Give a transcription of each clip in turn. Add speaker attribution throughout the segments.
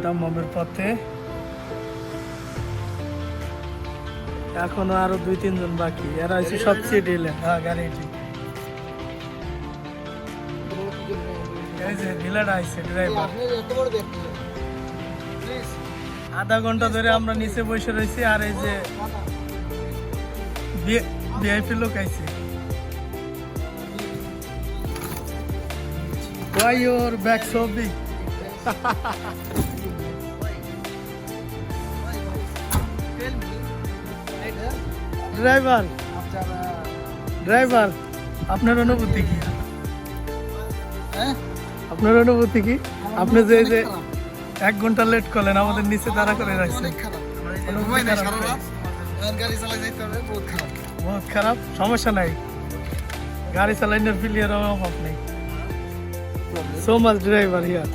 Speaker 1: দাম্মামের পথে এখনো আরো 2-3 জন বাকি। এরা হচ্ছে সবচেয়ে ঢিলে। হ্যাঁ, গাড়ি এই যে ঢিলাটা আইছে ড্রাইভার। আধা ঘন্টা ধরে আমরা নিচে বসে রয়েছি, আর এই যে ভিআইপি লোক আইছে। Why your back so big? Driver আপনার অনুভূতি কি? আপনার অনুভূতি কি? আপনি যে 1 ঘন্টা লেট করলেন, আমাদের নিচে দাঁড়া করে রাখছেন। বহুত খারাপ। সমস্যা নাই, গাড়ি চালানোর ফিলিয়ার অভাব নেই। So much driver here.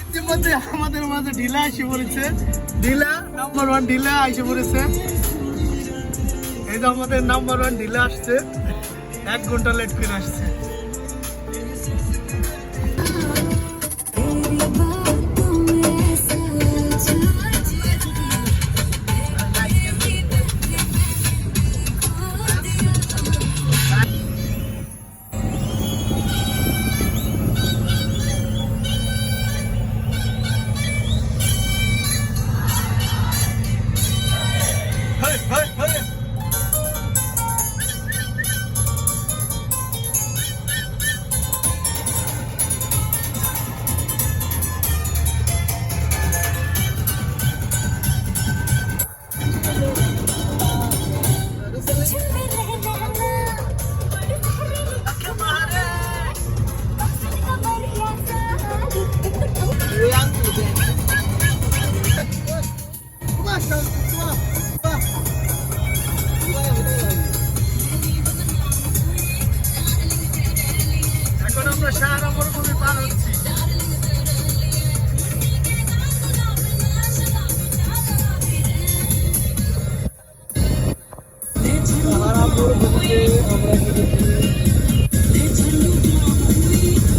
Speaker 1: ইতিমধ্যে আমাদের মাঝে ঢিলা এসে পড়েছে। ঢিলা নাম্বার 1 ঢিলা এসে পড়েছে। এই যে আমাদের নাম্বার 1 ঢিলা আসছে, 1 ঘন্টা লেট করে আসছে। এখন আমরা সাহারা মরুভূমি পার হচ্ছি।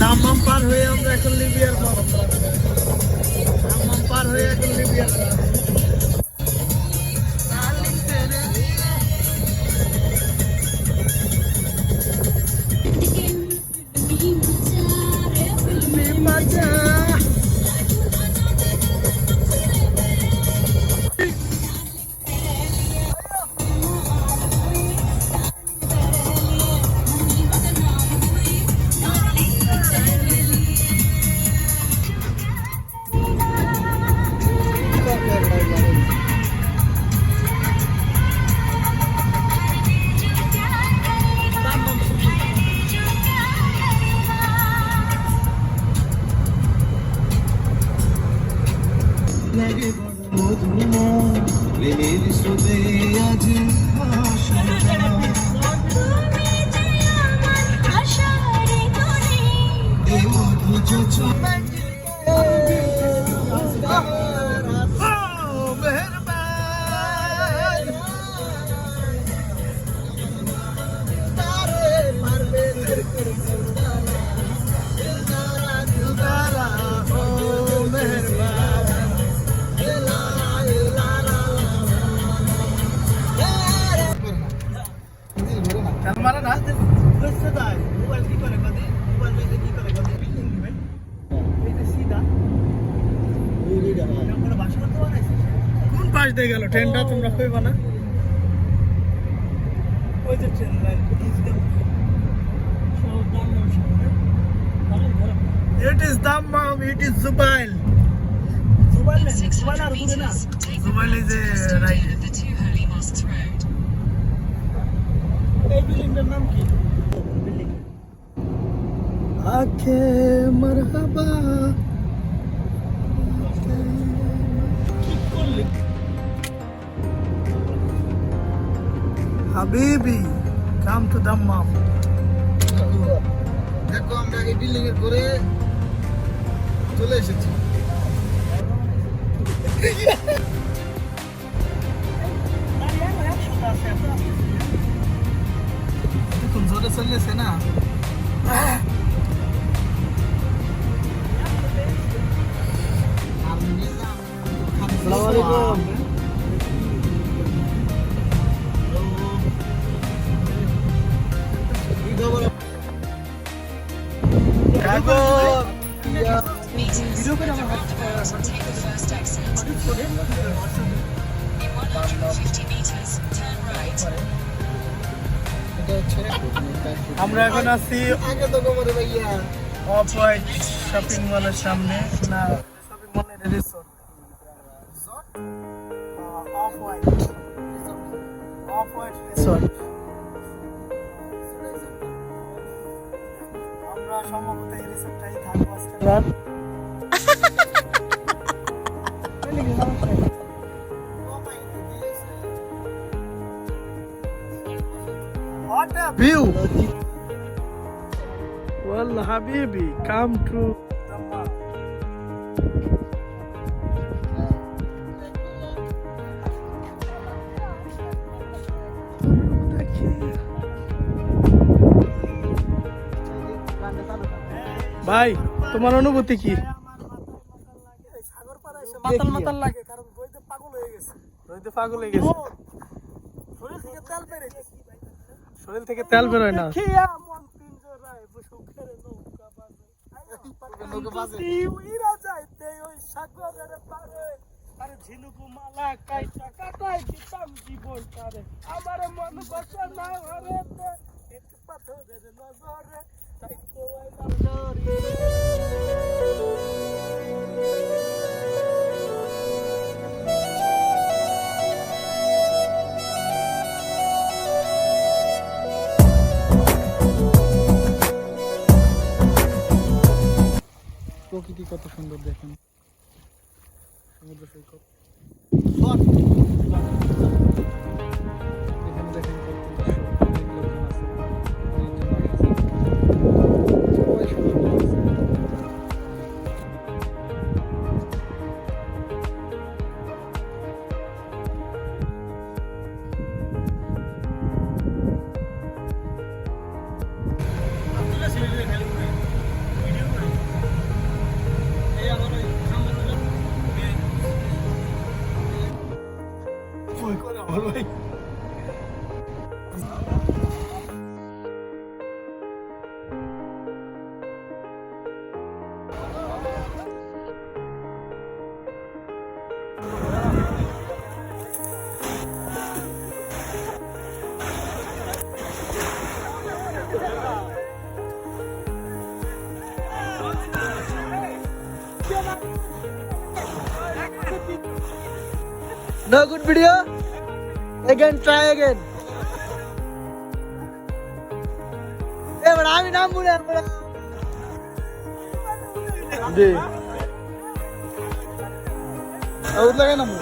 Speaker 1: দাম্মাম পার হয়ে আমরা এখন লিবিয়ার পথ। দাম্মাম পার হয়ে এখন লিবিয়ার পথ। কোন পাশ দিয়ে গেল ট্রেনটা? তোমরা কইবা না? ওই যে train line. It is Dammam, it is Zubail. Zubail আর দূরে না। Zubail is right. এই বিল্ডিংটার নাম কি? আকে মারহাবা। হাবিবি, কাম টু দাম্মাম। দেখো আমরা এই বিল্ডিং এর করে চলে এসেছি। দেখুন জোরে চলেছে না?
Speaker 2: take the first exit. In 150 meters, turn right.
Speaker 1: আমরা এখন আছি অফ হোয়াইট শপিং মলের সামনে না শপিং মলের রিসোর্ট অফ হোয়াইট রিসোর্ট আমরা সম্ভবত এই রিসোর্টটাই থাকবো আজকে রাত What a view! Well, Habibi, come to Dammam. ভাই তোমার অনুভূতি কি? মাতাল মাতাল লাগে কারণ বইতে পাগল হয়ে গেছে। বইতে পাগল হয়ে গেছে। শরীর থেকে তেল বেরোয় না। আমার মন বসে না ঘরে পাথরের নজরে তাই তো প্রকৃতি কত সুন্দর দেখেন সমুদ্র সৈকত এখানে দেখেন কত অনেক লোকজন আছে সবাই সুন্দর আছে No good video? Again, try again. Hey, but I'm in Ambulan. Deh. Ud lagi nama.